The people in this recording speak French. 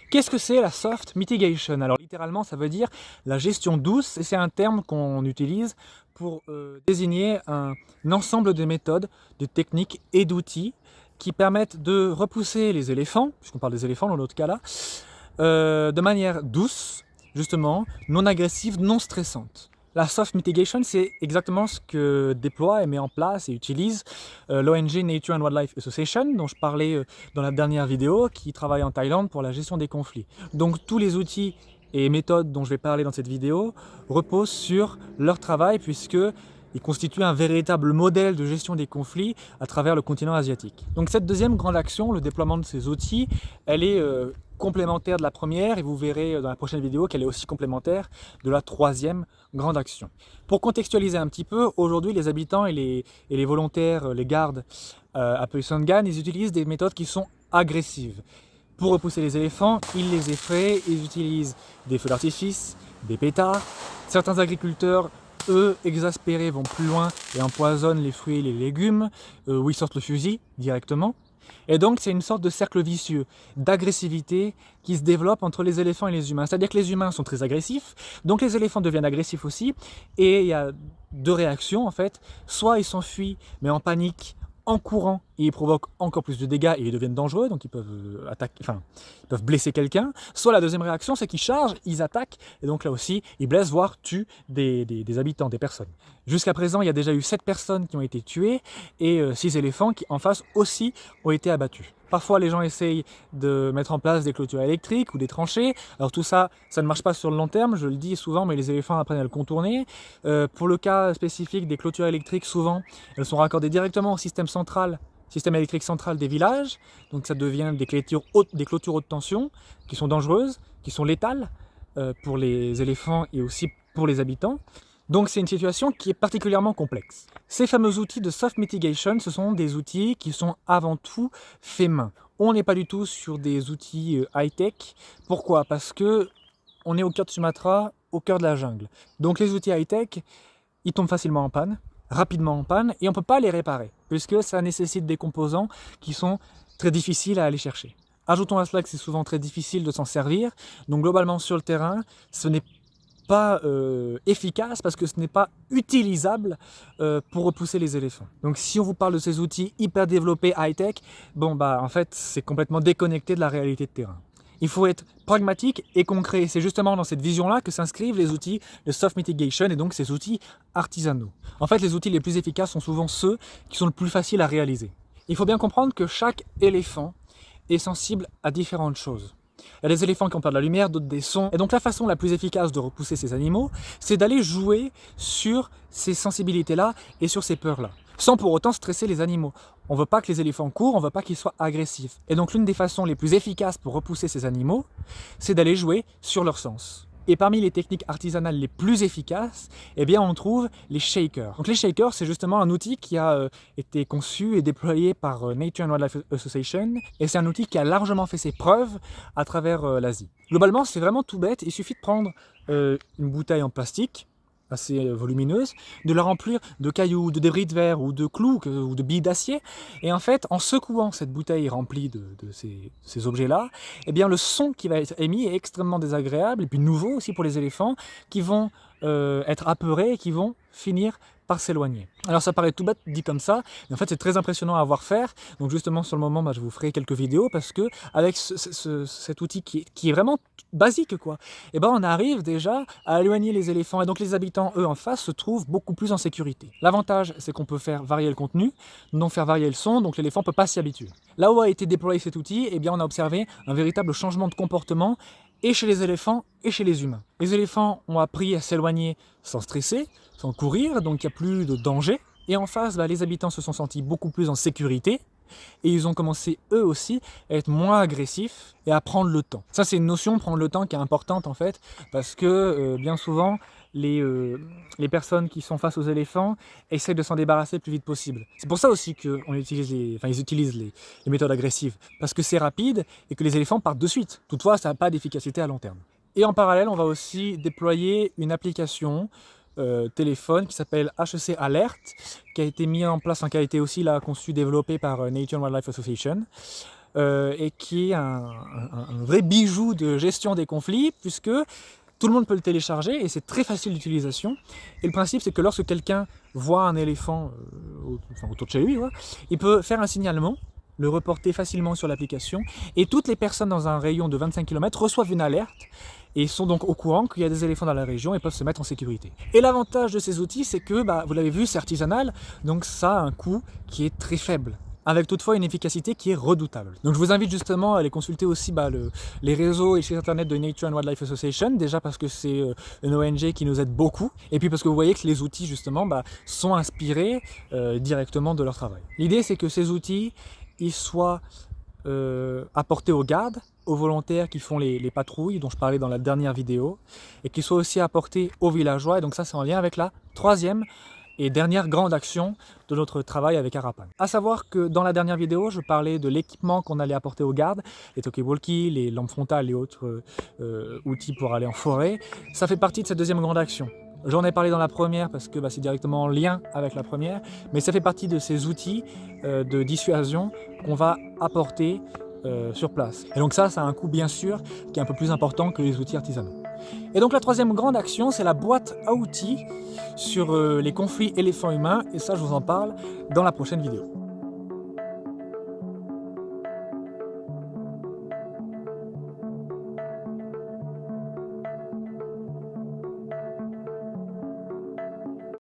Qu'est-ce que c'est la soft mitigation? Alors littéralement ça veut dire la gestion douce et c'est un terme qu'on utilise pour désigner un ensemble de méthodes, de techniques et d'outils qui permettent de repousser les éléphants, puisqu'on parle des éléphants dans notre cas là, de manière douce, justement, non agressive, non stressante. La soft mitigation, c'est exactement ce que déploie et met en place et utilise l'ONG Nature and Wildlife Association, dont je parlais dans la dernière vidéo, qui travaille en Thaïlande pour la gestion des conflits. Donc tous les outils et méthodes dont je vais parler dans cette vidéo reposent sur leur travail, puisqu'ils constituent un véritable modèle de gestion des conflits à travers le continent asiatique. Donc cette deuxième grande action, le déploiement de ces outils, elle est complémentaire de la première et vous verrez dans la prochaine vidéo qu'elle est aussi complémentaire de la troisième grande action. Pour contextualiser un petit peu, aujourd'hui les habitants et les volontaires, les gardes à Peusangan, ils utilisent des méthodes qui sont agressives. Pour repousser les éléphants, ils les effraient, ils utilisent des feux d'artifice, des pétards. Certains agriculteurs, eux, exaspérés, vont plus loin et empoisonnent les fruits et les légumes, où ils sortent le fusil directement. Et donc c'est une sorte de cercle vicieux d'agressivité qui se développe entre les éléphants et les humains. C'est-à-dire que les humains sont très agressifs, donc les éléphants deviennent agressifs aussi, et il y a deux réactions en fait. Soit ils s'enfuient, mais en panique, en courant, et ils provoquent encore plus de dégâts et ils deviennent dangereux, donc ils peuvent ils peuvent blesser quelqu'un. Soit la deuxième réaction, c'est qu'ils chargent, ils attaquent, et donc là aussi, ils blessent, voire tuent des habitants, des personnes. Jusqu'à présent, il y a déjà eu 7 personnes qui ont été tuées, et 6 éléphants qui, en face aussi, ont été abattus. Parfois, les gens essayent de mettre en place des clôtures électriques ou des tranchées. Alors tout ça, ça ne marche pas sur le long terme, je le dis souvent, mais les éléphants apprennent à le contourner. Pour le cas spécifique des clôtures électriques, souvent, elles sont raccordées directement au système électrique central des villages. Donc ça devient des clôtures haute tension, qui sont dangereuses, qui sont létales pour les éléphants et aussi pour les habitants. Donc c'est une situation qui est particulièrement complexe. Ces fameux outils de soft mitigation, ce sont des outils qui sont avant tout faits main. On n'est pas du tout sur des outils high-tech. Pourquoi? Parce que on est au cœur de Sumatra, au cœur de la jungle. Donc les outils high-tech, ils tombent facilement en panne, rapidement en panne, et on ne peut pas les réparer, puisque ça nécessite des composants qui sont très difficiles à aller chercher. Ajoutons à cela que c'est souvent très difficile de s'en servir, donc globalement sur le terrain, ce n'est pas efficace parce que ce n'est pas utilisable pour repousser les éléphants. Donc si on vous parle de ces outils hyper développés high-tech, en fait c'est complètement déconnecté de la réalité de terrain. Il faut être pragmatique et concret. C'est justement dans cette vision-là que s'inscrivent les outils de soft mitigation et donc ces outils artisanaux. En fait, les outils les plus efficaces sont souvent ceux qui sont le plus faciles à réaliser. Il faut bien comprendre que chaque éléphant est sensible à différentes choses. Il y a des éléphants qui ont peur de la lumière, d'autres des sons. Et donc la façon la plus efficace de repousser ces animaux, c'est d'aller jouer sur ces sensibilités-là et sur ces peurs-là, sans pour autant stresser les animaux. On ne veut pas que les éléphants courent, on ne veut pas qu'ils soient agressifs. Et donc l'une des façons les plus efficaces pour repousser ces animaux, c'est d'aller jouer sur leurs sens. Et parmi les techniques artisanales les plus efficaces, eh bien on trouve les shakers. Donc les shakers, c'est justement un outil qui a été conçu et déployé par Nature and Wildlife Association, et c'est un outil qui a largement fait ses preuves à travers l'Asie. Globalement, c'est vraiment tout bête, il suffit de prendre une bouteille en plastique, assez volumineuse, de la remplir de cailloux, de débris de verre ou de clous ou de billes d'acier, et en fait, en secouant cette bouteille remplie de ces objets-là, eh bien le son qui va être émis est extrêmement désagréable, et puis nouveau aussi pour les éléphants, qui vont être apeurés et qui vont finir par s'éloigner. Alors ça paraît tout bête dit comme ça, mais en fait c'est très impressionnant à voir faire. Donc justement sur le moment, je vous ferai quelques vidéos parce que avec cet outil qui est vraiment basique quoi, et on arrive déjà à éloigner les éléphants et donc les habitants eux en face se trouvent beaucoup plus en sécurité. L'avantage c'est qu'on peut faire varier le contenu, non faire varier le son, donc l'éléphant peut pas s'y habituer. Là où a été déployé cet outil, on a observé un véritable changement de comportement et chez les éléphants et chez les humains. Les éléphants ont appris à s'éloigner sans stresser, sans courir, donc il n'y a plus de danger. Et en face, les habitants se sont sentis beaucoup plus en sécurité et ils ont commencé eux aussi à être moins agressifs et à prendre le temps. Ça c'est une notion, prendre le temps, qui est importante en fait, parce que bien souvent, les personnes qui sont face aux éléphants essaient de s'en débarrasser le plus vite possible. C'est pour ça aussi qu'ils utilisent les méthodes agressives, parce que c'est rapide et que les éléphants partent de suite. Toutefois, ça n'a pas d'efficacité à long terme. Et en parallèle, on va aussi déployer une application téléphone qui s'appelle HEC Alert, qui a été mis en place, qui a été aussi conçu, développé par Nature and Wildlife Association, et qui est un vrai bijou de gestion des conflits, puisque tout le monde peut le télécharger et c'est très facile d'utilisation. Et le principe, c'est que lorsque quelqu'un voit un éléphant autour de chez lui, ouais, il peut faire un signalement, le reporter facilement sur l'application, et toutes les personnes dans un rayon de 25 km reçoivent une alerte et sont donc au courant qu'il y a des éléphants dans la région et peuvent se mettre en sécurité. Et l'avantage de ces outils, c'est que, vous l'avez vu, c'est artisanal, donc ça a un coût qui est très faible, avec toutefois une efficacité qui est redoutable. Donc je vous invite justement à aller consulter aussi les réseaux et le site internet de Nature and Wildlife Association, déjà parce que c'est une ONG qui nous aide beaucoup, et puis parce que vous voyez que les outils justement sont inspirés directement de leur travail. L'idée, c'est que ces outils, ils soient apportés aux gardes, aux volontaires qui font les patrouilles dont je parlais dans la dernière vidéo, et qu'ils soient aussi apportés aux villageois, et donc ça c'est en lien avec la troisième et dernière grande action de notre travail avec Arapan. A savoir que dans la dernière vidéo, je parlais de l'équipement qu'on allait apporter aux gardes, les talkie-walkie, les lampes frontales et autres outils pour aller en forêt. Ça fait partie de cette deuxième grande action. J'en ai parlé dans la première parce que c'est directement en lien avec la première, mais ça fait partie de ces outils de dissuasion qu'on va apporter sur place. Et donc ça a un coût bien sûr qui est un peu plus important que les outils artisanaux. Et donc la troisième grande action, c'est la boîte à outils sur les conflits éléphants-humains, et ça je vous en parle dans la prochaine vidéo.